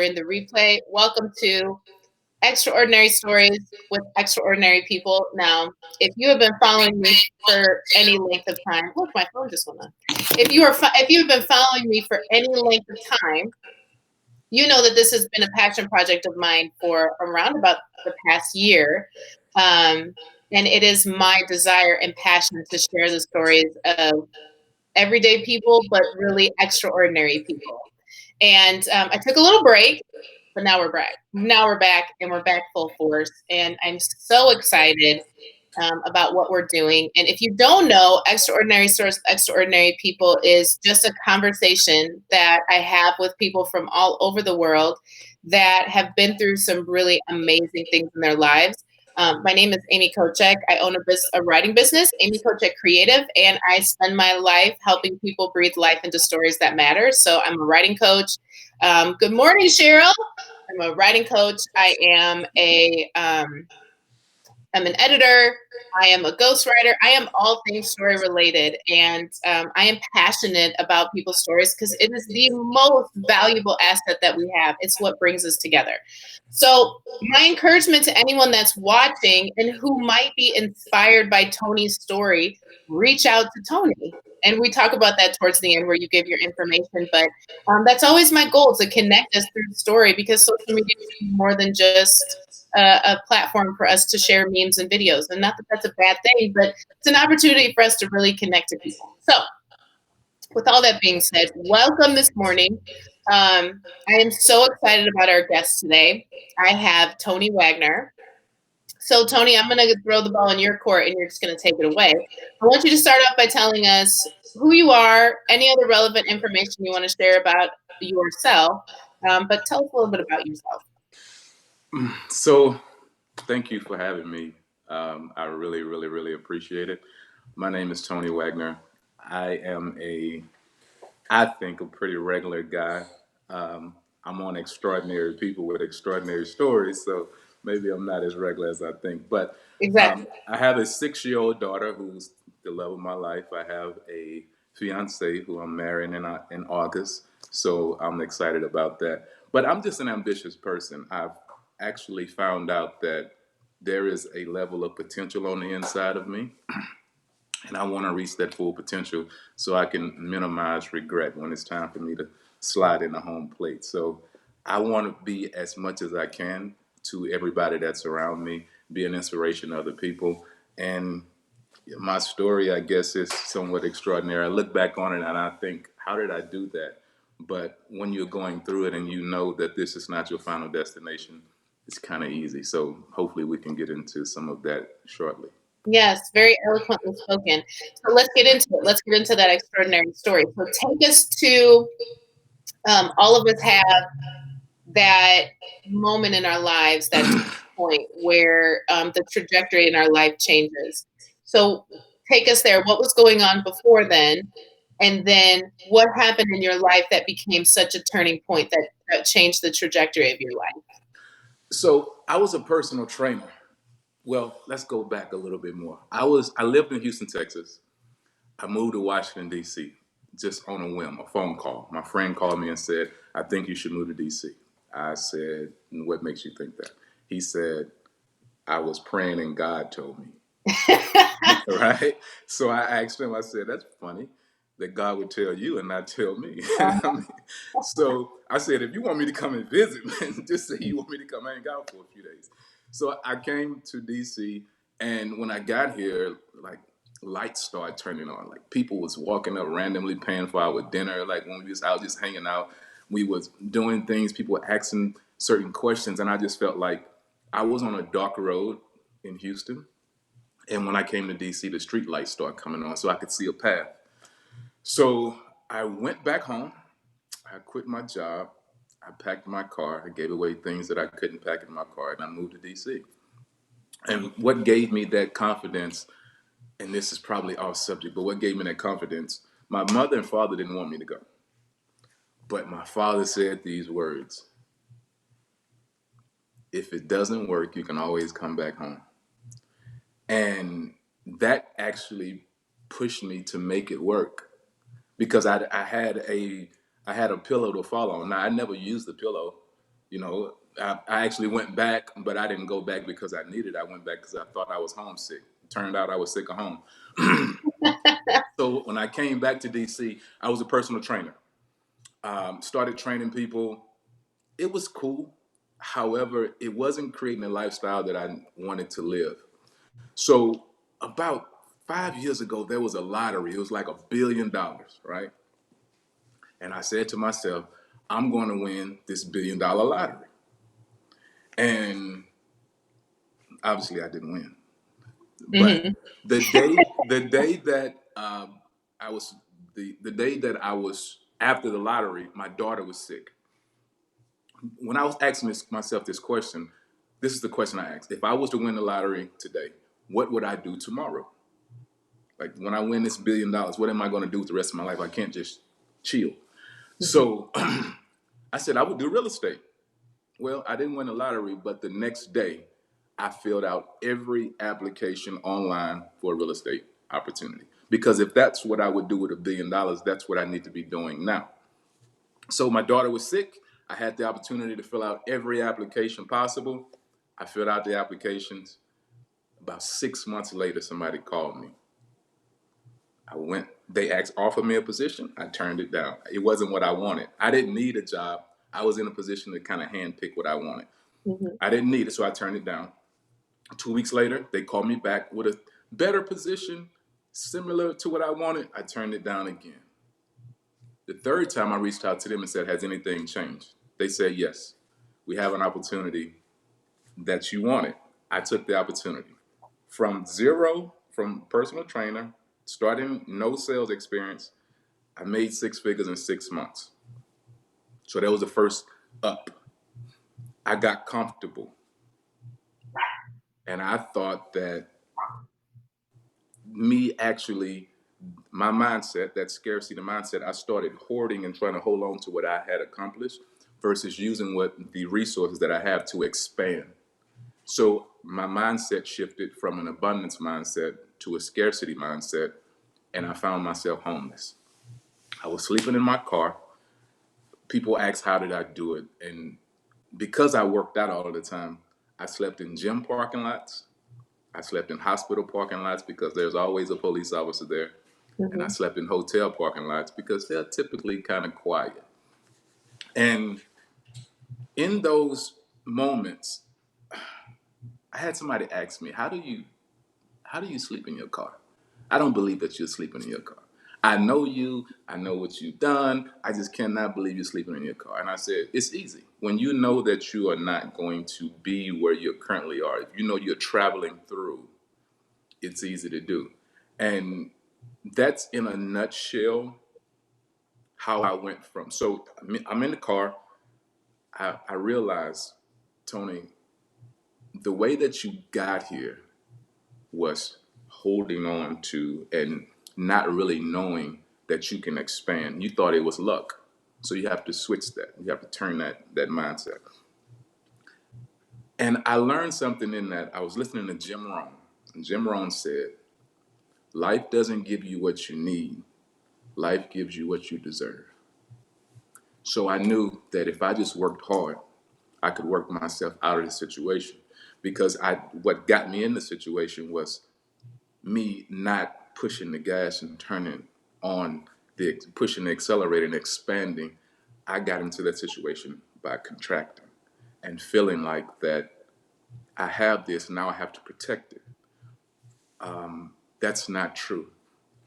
during the replay. Welcome to Extraordinary Stories with Extraordinary People. Now, if you have been following me for any length of time, look, my phone just went on. If you've been following me for any length of time, you know that this has been a passion project of mine for around about the past year. And it is my desire and passion to share the stories of everyday people, but really extraordinary people. And I took a little break, but now we're back. Now we're back, and we're back full force. And I'm so excited about what we're doing. And if you don't know, Extraordinary Stories, Extraordinary People is just a conversation that I have with people from all over the world that have been through some really amazing things in their lives. My name is Amy Kochek. I own a writing business, Amy Kochek Creative, and I spend my life helping people breathe life into stories that matter. So I'm a writing coach. Good morning, Cheryl. I'm a writing coach. I'm an editor. I am a ghostwriter. I am all things story related. And I am passionate about people's stories because it is the most valuable asset that we have. It's what brings us together. So my encouragement to anyone that's watching and who might be inspired by Tony's story, reach out to Tony. And we talk about that towards the end where you give your information. But that's always my goal, to connect us through the story, because social media is more than just a platform for us to share memes and videos. And not that that's a bad thing, but it's an opportunity for us to really connect to people. So with all that being said, welcome this morning. I am so excited about our guest today. I have Tony Wagner. So Tony, I'm going to throw the ball in your court and you're just going to take it away. I want you to start off by telling us who you are, any other relevant information you want to share about yourself, but tell us a little bit about yourself. So, thank you for having me. I really, really, really appreciate it. My name is Tony Wagner. I am I think, a pretty regular guy. I'm on Extraordinary People with Extraordinary Stories, so maybe I'm not as regular as I think. But Exactly. I have a 6-year-old daughter who's the love of my life. I have a fiance who I'm marrying in August, so I'm excited about that. But I'm just an ambitious person. I've actually found out that there is a level of potential on the inside of me, and I want to reach that full potential so I can minimize regret when it's time for me to slide in the home plate. So I want to be as much as I can to everybody that's around me, be an inspiration to other people. And my story, I guess, is somewhat extraordinary. I look back on it and I think, how did I do that? But when you're going through it and you know that this is not your final destination, it's kind of easy. So hopefully we can get into some of that shortly. Yes, very eloquently spoken. So let's get into it. Let's get into that extraordinary story. So take us to all of us have that moment in our lives, that point where the trajectory in our life changes. So take us there. What was going on before then? And then what happened in your life that became such a turning point that changed the trajectory of your life? So I was a personal trainer. Well, let's go back a little bit more. I lived in Houston, Texas. I moved to Washington, D.C. just on a whim, a phone call. My friend called me and said, I think you should move to D.C. I said, what makes you think that? He said, I was praying and God told me. Right? So I asked him, I said, that's funny that God would tell you and not tell me. I mean, so I said, if you want me to come and visit, man, just say you want me to come hang out for a few days. So I came to DC, and when I got here, like, lights started turning on. Like, people was walking up randomly paying for our dinner. Like, when we was out just hanging out, we was doing things, people were asking certain questions, and I just felt like I was on a dark road in Houston. And when I came to DC, the street lights started coming on so I could see a path. So I went back home. I quit my job. I packed my car. I gave away things that I couldn't pack in my car, and I moved to DC. And what gave me that confidence, and this is probably off subject, but what gave me that confidence, my mother and father didn't want me to go. But my father said these words: if it doesn't work, you can always come back home. And that actually pushed me to make it work because I had a pillow to fall on. Now I never used the pillow, I actually went back, but I didn't go back because I needed it. I went back because I thought I was homesick. Turned out I was sick of home. So when I came back to DC, I was a personal trainer. Started training people. It was cool. However, it wasn't creating a lifestyle that I wanted to live. So about 5 years ago, there was a lottery. It was like $1 billion, right? And I said to myself, I'm going to win this $1 billion lottery. And obviously, I didn't win. But Hmm. the day that I was the day that I was after the lottery, my daughter was sick. When I was asking myself this question, this is the question I asked: if I was to win the lottery today, what would I do tomorrow? Like when I win this $1 billion, what am I going to do with the rest of my life? I can't just chill. So I said I would do real estate. Well, I didn't win the lottery, but the next day I filled out every application online for a real estate opportunity. Because if that's what I would do with $1 billion, that's what I need to be doing now. So my daughter was sick. I had the opportunity to fill out every application possible. I filled out the applications. About 6 months later, somebody called me. I went, they offered me a position. I turned it down. It wasn't what I wanted. I didn't need a job. I was in a position to kind of handpick what I wanted. Hmm. I didn't need it, so I turned it down. 2 weeks later, they called me back with a better position, similar to what I wanted. I turned it down again. The third time I reached out to them and said, has anything changed? They said, yes, we have an opportunity that you wanted. I took the opportunity. From zero, from personal trainer, starting no sales experience, I made 6 figures in 6 months. So that was the first up. I got comfortable. And I thought that me actually, my mindset, that scarcity mindset, I started hoarding and trying to hold on to what I had accomplished versus using what the resources that I have to expand. So my mindset shifted from an abundance mindset to a scarcity mindset, and I found myself homeless. I was sleeping in my car. People ask, how did I do it? And because I worked out all of the time, I slept in gym parking lots. I slept in hospital parking lots because there's always a police officer there. And I Hmm. slept in hotel parking lots because they're typically kind of quiet. And in those moments, I had somebody ask me, how do you sleep in your car? I don't believe that you're sleeping in your car. I know you, I know what you've done. I just cannot believe you're sleeping in your car. And I said, it's easy. When you know that you are not going to be where you currently are, if you know you're traveling through, it's easy to do. And that's in a nutshell how I went from. So I'm in the car. I realized, Tony, the way that you got here was holding on to and not really knowing that you can expand. You thought it was luck. So you have to switch that. You have to turn that mindset. And I learned something in that. I was listening to Jim Rohn. And Jim Rohn said, life doesn't give you what you need. Life gives you what you deserve. So I knew that if I just worked hard, I could work myself out of the situation. Because what got me in the situation was me not pushing the gas and turning on pushing the accelerator and expanding. I got into that situation by contracting and feeling like that I have this, now I have to protect it. That's not true.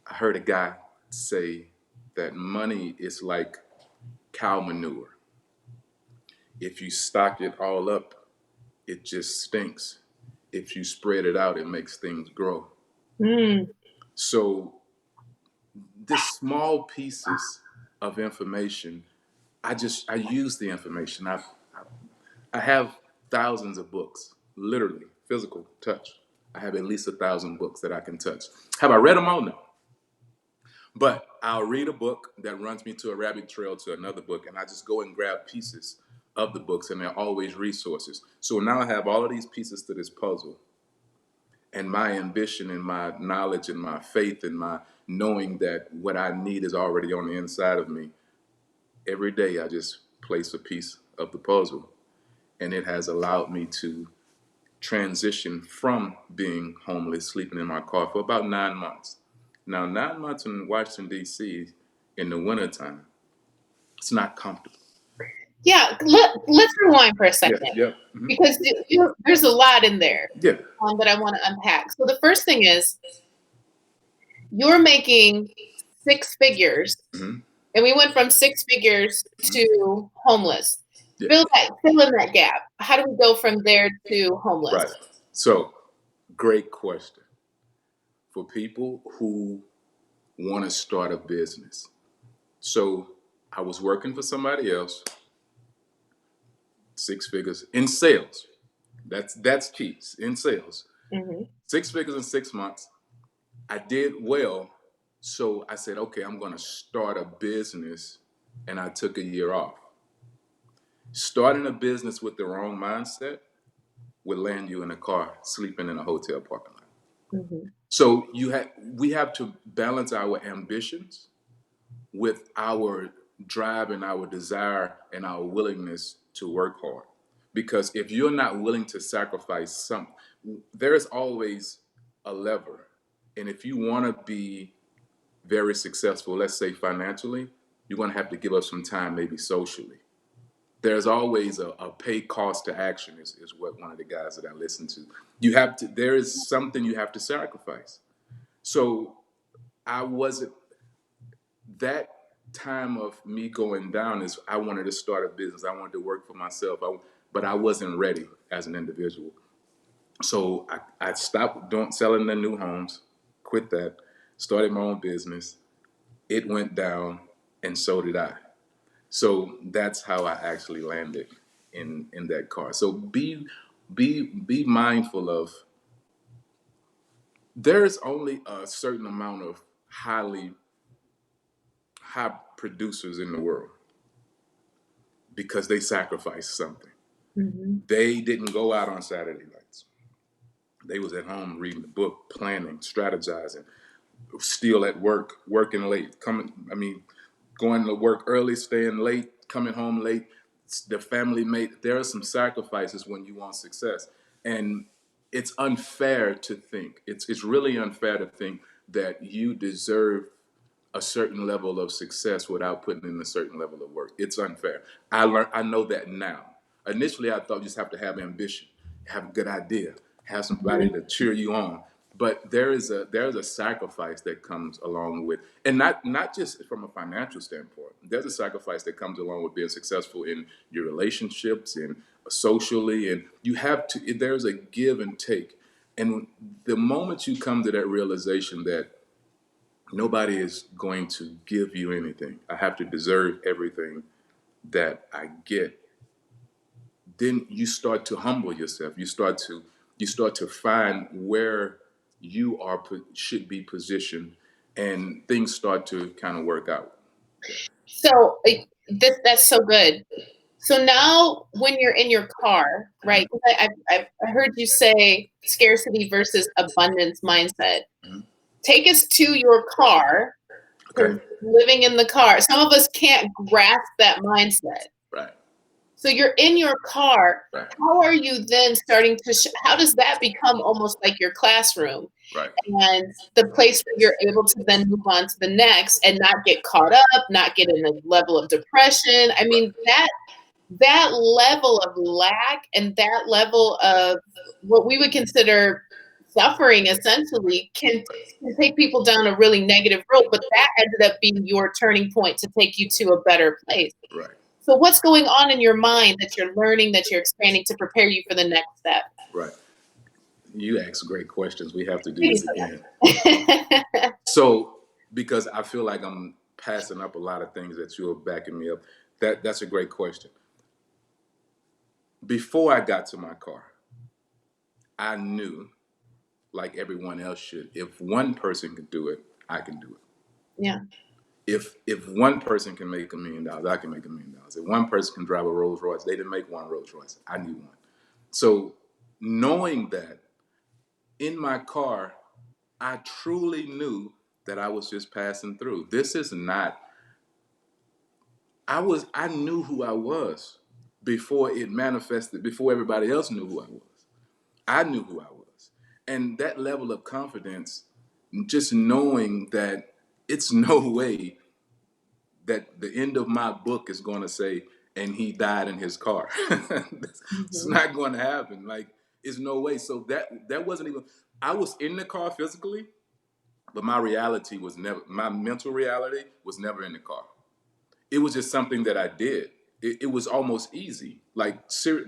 I heard a guy say that money is like cow manure. If you stock it all up, it just stinks. If you spread it out, it makes things grow. Mm. So this small pieces of information, I use the information. I have thousands of books, literally physical touch. I have at least 1,000 books that I can touch. Have I read them all? No. But I'll read a book that runs me to a rabbit trail to another book, and I just go and grab pieces of the books, and they're always resources. So now I have all of these pieces to this puzzle, and my ambition and my knowledge and my faith and my knowing that what I need is already on the inside of me. Every day I just place a piece of the puzzle. and it has allowed me to transition from being homeless, sleeping in my car for about 9 months. Now, 9 months in Washington, D.C. in the wintertime, it's not comfortable. Yeah, let's rewind for a second Yeah. Mm-hmm. because there's a lot in there Yeah. that I want to unpack. So the first thing is you're making six figures, Mm-hmm. and we went from six figures to homeless. Yeah. Fill in that gap. How do we go from there to homeless? Right. So, great question. For people who want to start a business. So, I was working for somebody else, six figures in sales. That's key in sales. Mm-hmm. Six figures in 6 months. I did well, so I said, okay, I'm going to start a business, and I took a year off. Starting a business with the wrong mindset would land you in a car, sleeping in a hotel parking lot. Mm-hmm. So we have to balance our ambitions with our drive and our desire and our willingness to work hard. Because if you're not willing to sacrifice something, there is always a lever. And if you want to be very successful, let's say financially, you're going to have to give up some time, maybe socially. There's always a pay cost to action, is what one of the guys that I listen to. There is something you have to sacrifice. So I wasn't, that time of me going down is I wanted to start a business. I wanted to work for myself, but I wasn't ready as an individual. So I stopped selling the new homes, quit that, started my own business. It went down, and so did I. So that's how I actually landed in that car. So be mindful of, there's only a certain amount of high producers in the world because they sacrificed something. Mm-hmm. They didn't go out on Saturday nights. They was at home reading the book, planning, strategizing, still at work, working late, going to work early, staying late, coming home late. The family made, there are some sacrifices when you want success. And it's unfair to think, it's really unfair to think that you deserve a certain level of success without putting in a certain level of work. It's unfair. I know that now. Initially, I thought you just have to have ambition, have a good idea, have somebody to cheer you on. But there's a sacrifice that comes along with, and not just from a financial standpoint. There's a sacrifice that comes along with being successful in your relationships and socially, and you have to. There's a give and take, and the moment you come to that realization that nobody is going to give you anything, I have to deserve everything that I get, then you start to humble yourself. You start to find where you are should be positioned, and things start to kind of work out. So that's so good. So now, when you're in your car, right? 'Cause I heard you say scarcity versus abundance mindset. Mhm. Take us to your car, Okay. because living in the car, some of us can't grasp that mindset. Right. So you're in your car. Right. How are you then starting to? How does that become almost like your classroom Right. and the place where you're able to then move on to the next and not get caught up, not get in a level of depression? I mean, that level of lack and that level of what we would consider suffering essentially can take people down a really negative road, but that ended up being your turning point to take you to a better place. Right. So what's going on in your mind that you're learning, that you're expanding to prepare you for the next step? Right. You ask great questions. We have to do Thank you this so again. much. So, because I feel like I'm passing up a lot of things that you're backing me up. That's a great question. Before I got to my car, I knew, like everyone else should, if one person could do it, I can do it. Yeah. If one person can make $1 million, I can make $1 million. If one person can drive a Rolls Royce, they didn't make one Rolls Royce. I need one. So knowing that in my car, I truly knew that I was just passing through. This is not. I knew who I was. before it manifested, before everybody else knew who I was. I knew who I was. And that level of confidence, just knowing that it's no way that the end of my book is going to say, and he died in his car. It's Mhm. not going to happen. Like, it's no way. So that wasn't even, I was in the car physically, but my reality was never, my mental reality was never in the car. It was just something that I did. It was almost easy, like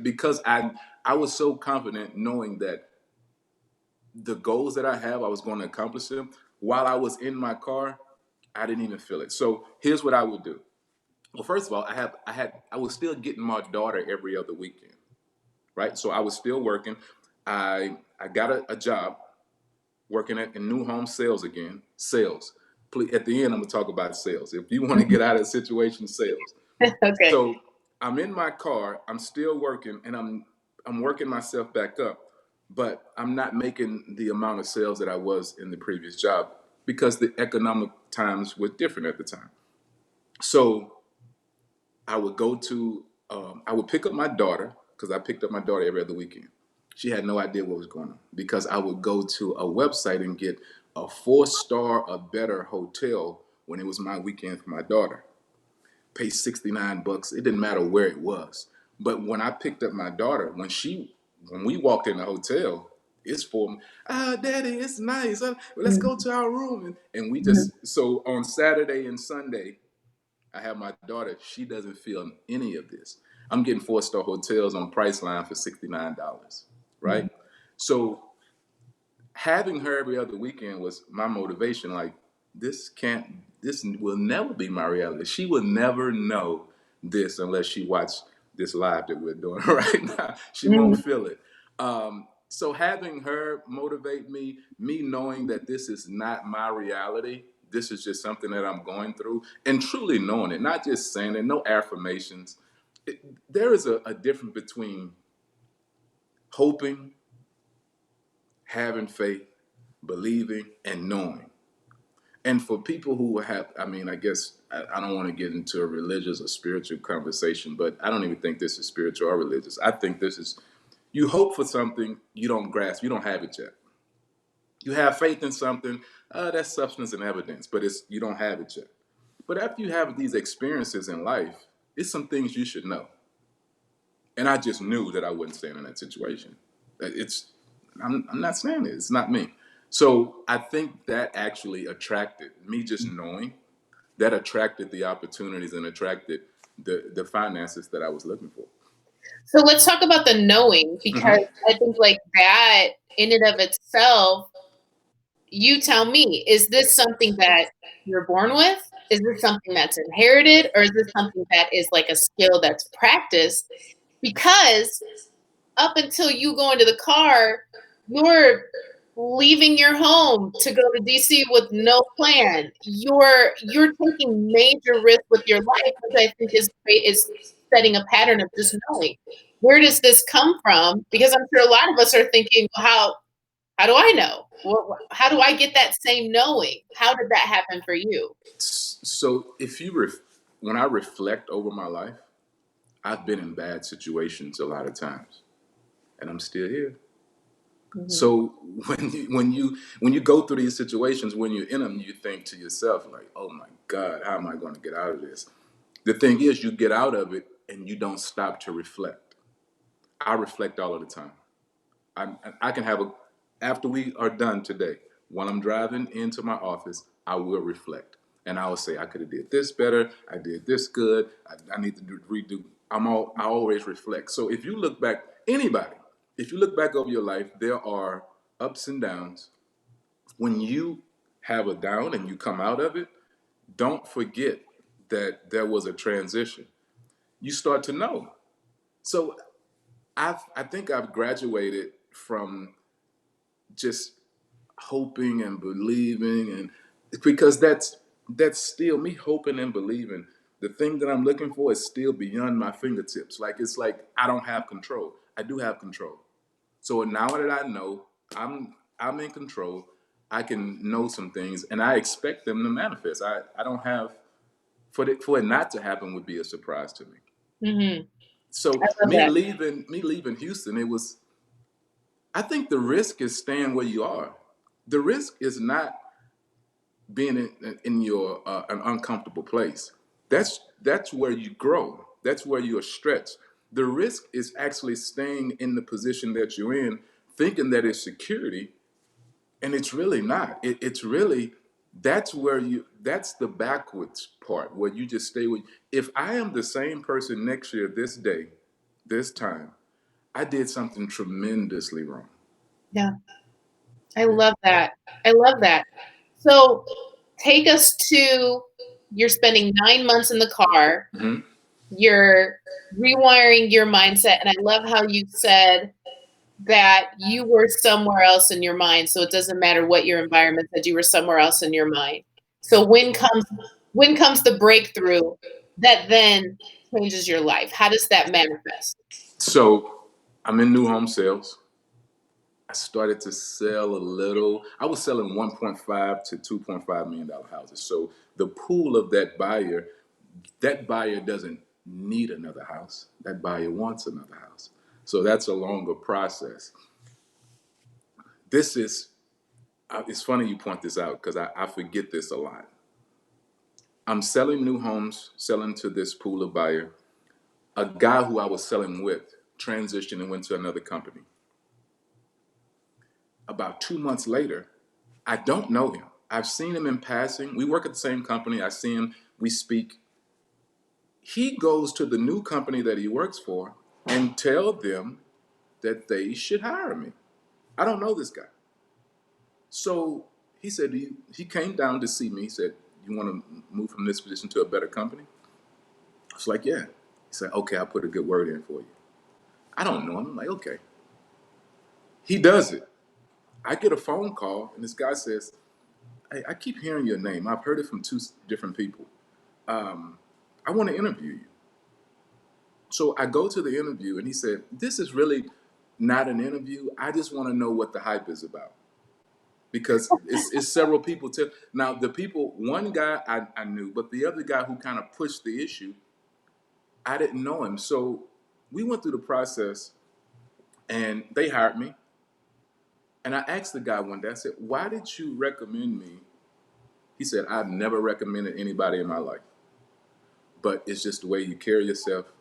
because I was so confident knowing that the goals that I have, I was going to accomplish them. While I was in my car, I didn't even feel it. So here's what I would do. Well, first of all, I was still getting my daughter every other weekend, right? So I was still working. I got a job working in new home sales again. Sales. Please, at the end, I'm gonna talk about sales. If you want to get out of the situation, sales. Okay. So I'm in my car. I'm still working, and I'm working myself back up, but I'm not making the amount of sales that I was in the previous job because the economic times were different at the time. So I would go to I would pick up my daughter because I picked up my daughter every other weekend. She had no idea what was going on because I would go to a website and get a 4-star or better hotel when it was my weekend for my daughter. Pay $69. It didn't matter where it was. But when I picked up my daughter, when we walked in the hotel, it's for daddy, it's nice. Let's go to our room. And we Mhm. just so on Saturday and Sunday, I have my daughter. She doesn't feel any of this. I'm getting 4-star hotels on Priceline for $69, right? Mhm. So having her every other weekend was my motivation. Like, this will never be my reality. She will never know this unless she watched this live that we're doing right now. She won't Mhm. feel it. So having her motivate me knowing that this is not my reality, this is just something that I'm going through, and truly knowing it, not just saying it, no affirmations. There is a difference between hoping, having faith, believing, and knowing. And for people who have, I mean, I guess I don't want to get into a religious or spiritual conversation, but I don't even think this is spiritual or religious. I think this is, you hope for something you don't grasp, you don't have it yet. You have faith in something, that's substance and evidence, but it's you don't have it yet. But after you have these experiences in life, it's some things you should know. And I just knew that I wouldn't stand in that situation. It's I'm not saying it. It's not me. So I think that actually attracted me, just knowing that attracted the opportunities and attracted the finances that I was looking for. So let's talk about the knowing because Hmm. I think like that in and of itself, you tell me, is this something that you're born with? Is this something that's inherited? Or is this something that is like a skill that's practiced? Because up until you go into the car, you're leaving your home to go to DC with no plan. You're taking major risks with your life, which I think is setting a pattern of just knowing. Where does this come from? Because I'm sure a lot of us are thinking, well, how do I know? How do I get that same knowing? How did that happen for you? So if you when I reflect over my life, I've been in bad situations a lot of times, and I'm still here. Mhm. So when you go through these situations, when you're in them, you think to yourself like, "Oh my God, how am I going to get out of this?" The thing is, you get out of it and you don't stop to reflect. I reflect all of the time. I can have a after we are done today. When I'm driving into my office, I will reflect, and I will say, "I could have did this better. I did this good. I need to redo." I always reflect. So if you look back, anybody, if you look back over your life, there are ups and downs. When you have a down and you come out of it, don't forget that there was a transition. You start to know. So I think I've graduated from just hoping and believing, and because that's still me hoping and believing. The thing that I'm looking for is still beyond my fingertips. Like, it's like I don't have control. I do have control. So now that I know I'm in control, I can know some things and I expect them to manifest. I don't have for it not to happen would be a surprise to me. Mhm. So I love that. me leaving Houston, it was, I think the risk is staying where you are. The risk is not being in your an uncomfortable place. That's where you grow. That's where you are stretched. The risk is actually staying in the position that you're in, thinking that it's security, and it's really not. It's really, that's where you, that's the backwards part where you just stay with. If I am the same person next year, this day, this time, I did something tremendously wrong. Yeah. I Yeah. love that. I love that. So take us to, you're spending 9 months in the car, Mhm. you're rewiring your mindset. And I love how you said that you were somewhere else in your mind. So it doesn't matter what your environment said, you were somewhere else in your mind. So when comes the breakthrough that then changes your life? How does that manifest? So I'm in new home sales. I started to sell a little. I was selling 1.5 to 2.5 million dollar houses. So the pool of that buyer doesn't need another house. That buyer wants another house. So that's a longer process. This is, it's funny you point this out because I forget this a lot. I'm selling new homes, selling to this pool of buyer. A guy who I was selling with transitioned and went to another company. About 2 months later, I don't know him. I've seen him in passing. We work at the same company. I see him. We speak. He goes to the new company that he works for and tell them that they should hire me. I don't know this guy. So he said, he came down to see me. He said, "You want to move from this position to a better company?" I was like, "Yeah." He said, "Okay, I'll put a good word in for you." I don't know him. I'm like, "Okay." He does it. I get a phone call, and this guy says, "Hey, I keep hearing your name. I've heard it from two different people. Um, I want to interview you." So I go to the interview, and he said, "This is really not an interview. I just want to know what the hype is about." Because it's several people to, now the people, one guy I knew, but the other guy who kind of pushed the issue, I didn't know him. So we went through the process, and they hired me. And I asked the guy one day, I said, "Why did you recommend me?" He said, "I've never recommended anybody in my life, but it's just the way you carry yourself.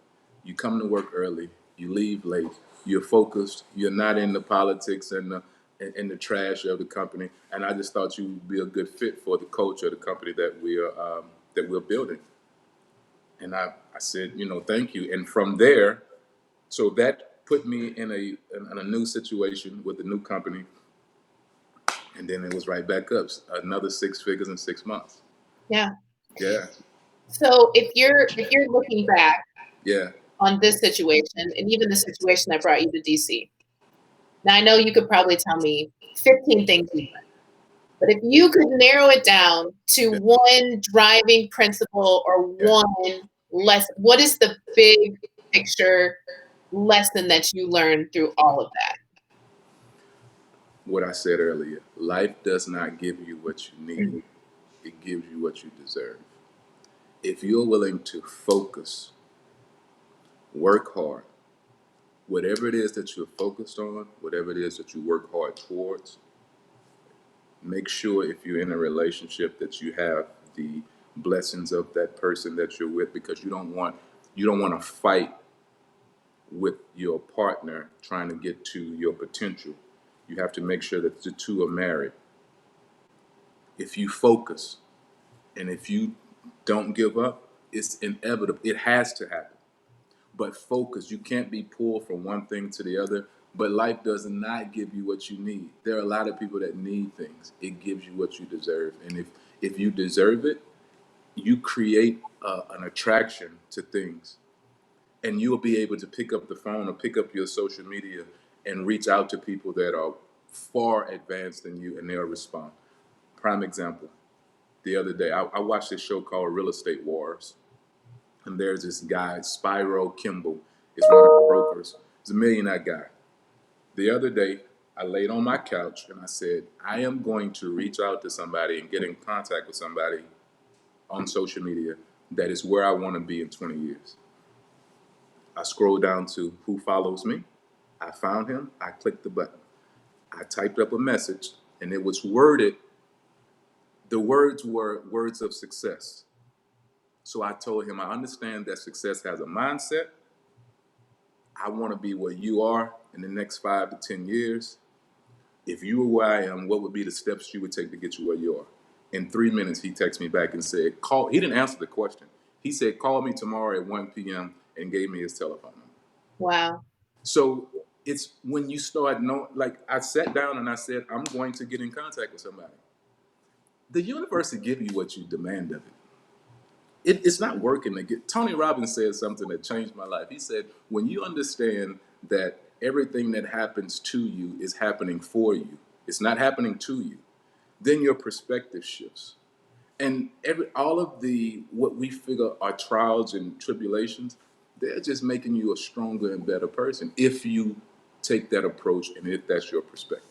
You come to work early, you leave late, you're focused, you're not in the politics and the trash of the company. And I just thought you would be a good fit for the culture of the company that we're building." And I said, "Thank you." And from there, so that put me in a new situation with the new company, and then it was right back up, another six figures in 6 months. Yeah. Yeah, So if you're looking back yeah, on this situation and even the situation that brought you to DC. Now I know you could probably tell me 15 things you've done, but if you could narrow it down to yeah, one driving principle or yeah. one lesson, what is the big picture lesson that you learned through all of that? What I said earlier, life does not give you what you need, Mhm. it gives you what you deserve. If you're willing to focus, work hard, whatever it is that you're focused on, whatever it is that you work hard towards, make sure if you're in a relationship that you have the blessings of that person that you're with, because you don't want to fight with your partner trying to get to your potential. You have to make sure that the two are married. If you focus and if you don't give up, it's inevitable. It has to happen. But focus. You can't be pulled from one thing to the other. But life does not give you what you need. There are a lot of people that need things. It gives you what you deserve. And if you deserve it, you create an attraction to things, and you'll be able to pick up the phone or pick up your social media and reach out to people that are far advanced than you, and they'll respond. Prime example. The other day, I watched this show called Real Estate Wars, and there's this guy, Spyro Kimball, is one of the brokers. He's a millionaire guy. The other day, I laid on my couch and I said, I am going to reach out to somebody and get in contact with somebody on social media that is where I want to be in 20 years. I scrolled down to who follows me. I found him. I clicked the button. I typed up a message, and it was worded. The words were words of success. So I told him, I understand that success has a mindset. I want to be where you are in the next 5 to 10 years. If you were where I am, what would be the steps you would take to get you where you are? In 3 minutes, he texted me back and said, call. He didn't answer the question. He said, call me tomorrow at 1 p.m. and gave me his telephone number. Wow. So it's when you start knowing, like I sat down and I said, I'm going to get in contact with somebody. The universe will give you what you demand of it. It's not working to get. Tony Robbins said something that changed my life. He said, when you understand that everything that happens to you is happening for you, it's not happening to you, then your perspective shifts. And all of the what we figure are trials and tribulations, they're just making you a stronger and better person if you take that approach and if that's your perspective.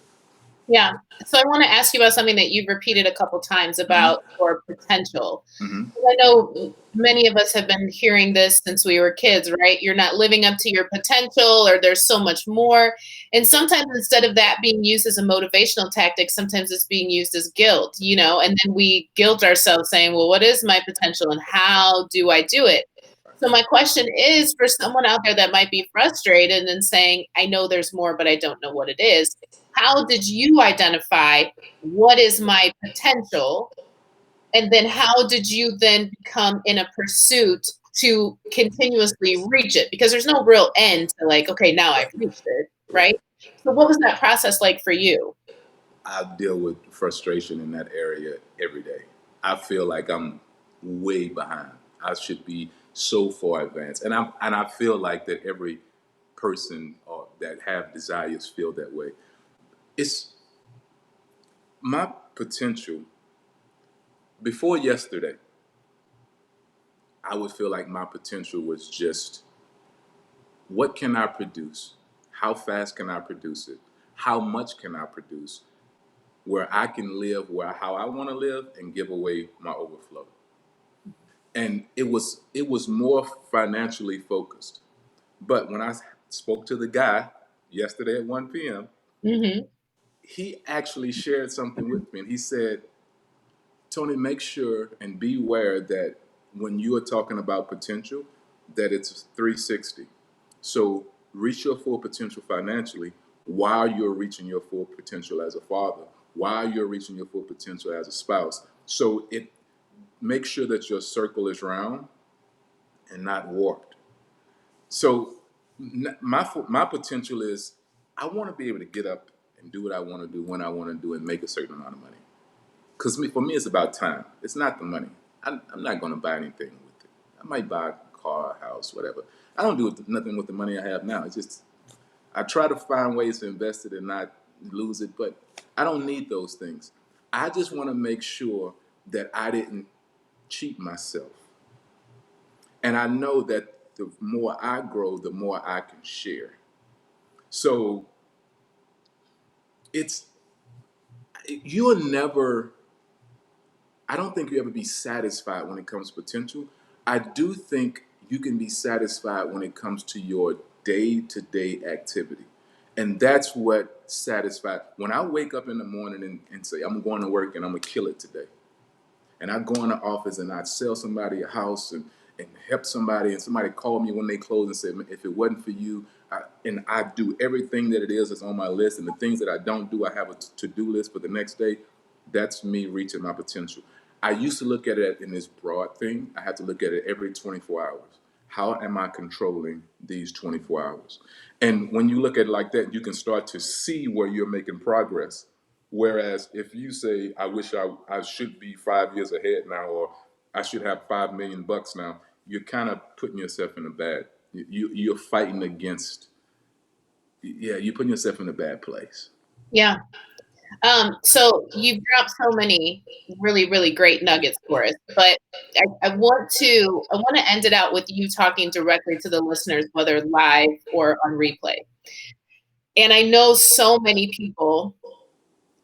Yeah. So I want to ask you about something that you've repeated a couple times about Mm-hmm. your potential. Mm-hmm. I know many of us have been hearing this since we were kids, right? You're not living up to your potential, or there's so much more. And sometimes instead of that being used as a motivational tactic, sometimes it's being used as guilt, and then we guilt ourselves saying, well, what is my potential and how do I do it? So my question is for someone out there that might be frustrated and saying, I know there's more, but I don't know what it is. How did you identify what is my potential? And then how did you then become in a pursuit to continuously reach it? Because there's no real end to like, okay, now I've reached it, Right. right? So what was that process like for you? I deal with frustration in that area every day. I feel like I'm way behind. I should be so far advanced, and I feel like that every person that have desires feel that way. It's my potential. Before yesterday, I would feel like my potential was just what can I produce? How fast can I produce it? How much can I produce? Where I can live where how I want to live and give away my overflow. And it was more financially focused. But when I spoke to the guy yesterday at 1 p.m., Hmm. he actually shared something with me, and he said, Tony, make sure and beware that when you are talking about potential, that it's 360. So reach your full potential financially while you're reaching your full potential as a father, while you're reaching your full potential as a spouse. So it makes sure that your circle is round and not warped. So my potential is I want to be able to get up and do what I want to do when I want to do and make a certain amount of money. Because for me, it's about time. It's not the money. I'm not going to buy anything with it. I might buy a car, a house, whatever. I don't do nothing with the money I have now. It's just I try to find ways to invest it and not lose it, but I don't need those things. I just want to make sure that I didn't cheat myself. And I know that the more I grow, the more I can share. So it's you'll never I don't think you ever be satisfied when it comes to potential. I do think you can be satisfied when it comes to your day-to-day activity. And that's what satisfies. When I wake up in the morning and say, I'm going to work and I'm going to kill it today, and I go in the office and I sell somebody a house and help somebody, and somebody called me when they close and said, if it wasn't for you, and I do everything that it is that's on my list, and the things that I don't do, I have a to-do list for the next day. That's me reaching my potential. I used to look at it in this broad thing. I have to look at it every 24 hours. How am I controlling these 24 hours? And when you look at it like that, you can start to see where you're making progress. Whereas if you say, I wish I should be 5 years ahead now, or I should have 5 million bucks now, you're kind of putting yourself in a bad, you're fighting against, yeah, you're putting yourself in a bad place. Yeah. So you've dropped so many really, really great nuggets for us, but I want to end it out with you talking directly to the listeners, whether live or on replay. And I know so many people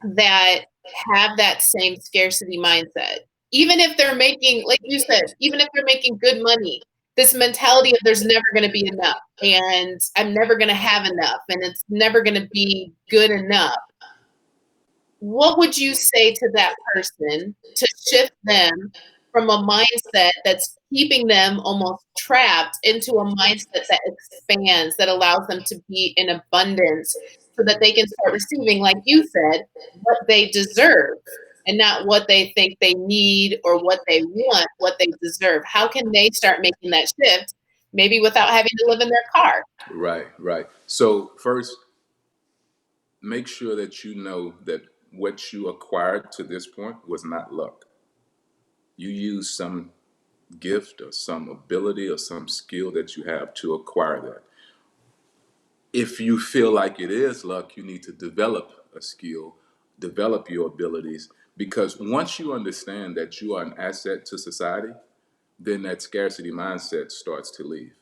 that have that same scarcity mindset. Even if they're making, like you said, even if they're making good money, this mentality of there's never going to be enough and I'm never going to have enough and it's never going to be good enough. What would you say to that person to shift them from a mindset that's keeping them almost trapped into a mindset that expands, that allows them to be in abundance so that they can start receiving, like you said, what they deserve and not what they think they need or what they want, what they deserve? How can they start making that shift, maybe without having to live in their car? Right, right. So first, make sure that you know that what you acquired to this point was not luck. You used some gift or some ability or some skill that you have to acquire that. If you feel like it is luck, you need to develop a skill, develop your abilities, because once you understand that you are an asset to society, then that scarcity mindset starts to leave.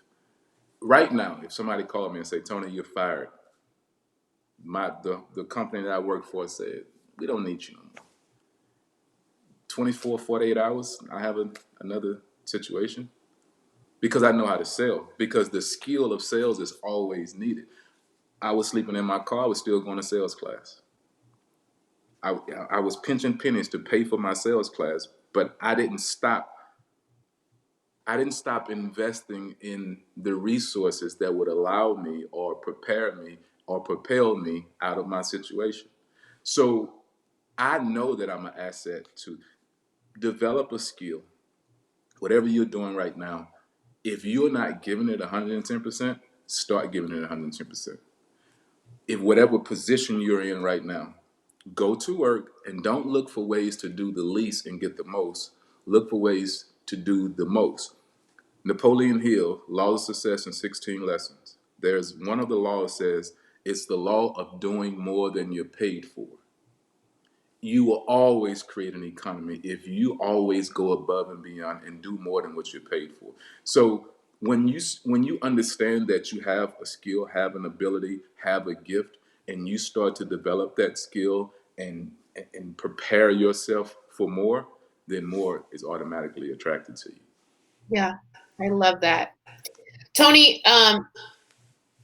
Right now, if somebody called me and say, Tony, you're fired, the company that I work for said, we don't need you no more. 24, 48 hours, I have another situation because I know how to sell, because the skill of sales is always needed. I was sleeping in my car, I was still going to sales class. I, I was pinching pennies to pay for my sales class, but I didn't stop investing in the resources that would allow me or prepare me or propel me out of my situation. So I know that I'm an asset to develop a skill, whatever you're doing right now. If you're not giving it 110%, start giving it 110%. If whatever position you're in right now, go to work and don't look for ways to do the least and get the most. Look for ways to do the most. Napoleon Hill, Law of Success in 16 Lessons. There's one of the laws says it's the law of doing more than you're paid for. You will always create an economy if you always go above and beyond and do more than what you're paid for. So when you understand that you have a skill, have an ability, have a gift, and you start to develop that skill and prepare yourself for more, then more is automatically attracted to you. Yeah, I love that. Tony,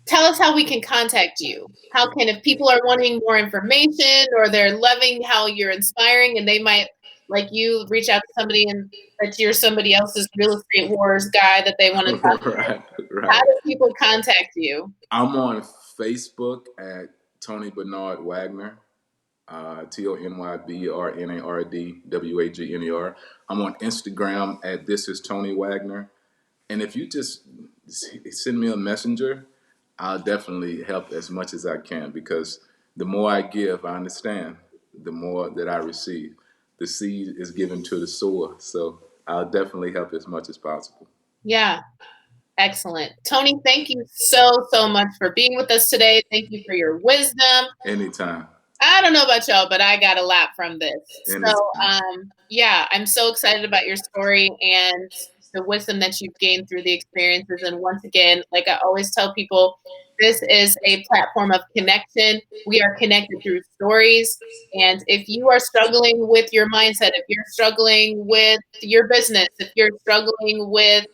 tell us how we can contact you. How can, if people are wanting more information or they're loving how you're inspiring and they might, like you, reach out to somebody and that you're somebody else's real estate wars guy that they want to talk to. Right, How right. do people contact you? I'm on Facebook at Tony Bernard Wagner, TonyBernardWagner. I'm on Instagram at This Is Tony Wagner. And if you just send me a messenger, I'll definitely help as much as I can, because the more I give, I understand, the more that I receive. The seed is given to the sower. So I'll definitely help as much as possible. Yeah, excellent. Tony, thank you so, so much for being with us today. Thank you for your wisdom. Anytime. I don't know about y'all, but I got a lot from this. So, Anytime. yeah, I'm so excited about your story and the wisdom that you've gained through the experiences. And once again, like I always tell people, this is a platform of connection. We are connected through stories. And if you are struggling with your mindset, if you're struggling with your business, if you're struggling with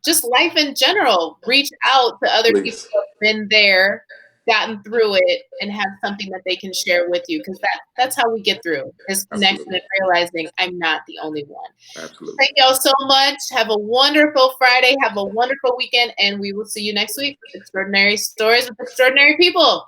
just life in general, reach out to other people Please. who have been there, gotten through it, and have something that they can share with you, because that's how we get through, is connection Absolutely. and realizing I'm not the only one. Absolutely. Thank y'all so much. Have a wonderful Friday. Have a wonderful weekend, and we will see you next week with Extraordinary Stories with Extraordinary People.